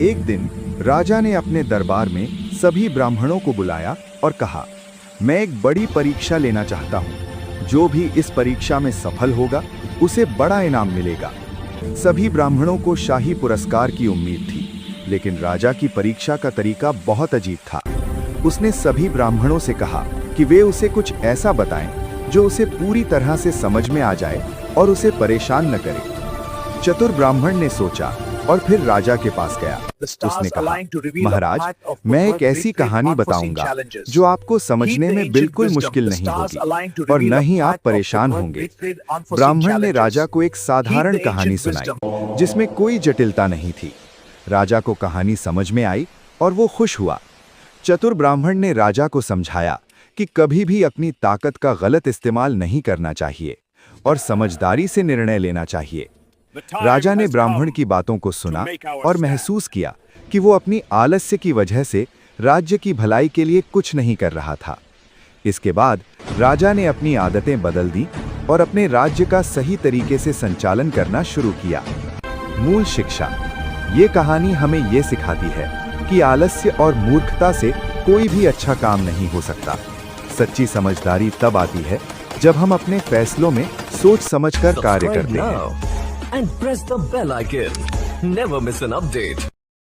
एक दिन राजा ने अपने दरबार में सभी ब्राह्मणों को बुलाया और कहा, मैं एक बड़ी परीक्षा लेना चाहता हूँ। जो भी इस परीक्षा में सफल होगा उसे बड़ा इनाम मिलेगा। सभी ब्राह्मणों को शाही पुरस्कार की उम्मीद थी, लेकिन राजा की परीक्षा का तरीका बहुत अजीब था। उसने सभी ब्राह्मणों से कहा कि वे उसे कुछ ऐसा बताएं जो उसे पूरी तरह से समझ में आ जाए और उसे परेशान न करे। चतुर ब्राह्मण ने सोचा और फिर राजा के पास गया। उसने कहा, महाराज, मैं एक ऐसी कहानी बताऊंगा जो आपको समझने में बिल्कुल मुश्किल नहीं होगी और न ही आप परेशान होंगे। ब्राह्मण ने राजा को एक साधारण कहानी सुनाई जिसमें कोई जटिलता नहीं थी। राजा को कहानी समझ में आई और वो खुश हुआ। चतुर ब्राह्मण ने राजा को समझाया कि कभी भी अपनी ताकत का गलत इस्तेमाल नहीं करना चाहिए और समझदारी से निर्णय लेना चाहिए। राजा ने ब्राह्मण की बातों को सुना और महसूस किया कि वो अपनी आलस्य की वजह से राज्य की भलाई के लिए कुछ नहीं कर रहा था। इसके बाद राजा ने अपनी आदतें बदल दी और अपने राज्य का सही तरीके से संचालन करना शुरू किया। मूल शिक्षा: ये कहानी हमें ये सिखाती है कि आलस्य और मूर्खता से कोई भी अच्छा काम नहीं हो सकता। सच्ची समझदारी तब आती है जब हम अपने फैसलों में सोच समझकर कार्य करते हैं। And press the bell icon. Never miss an update.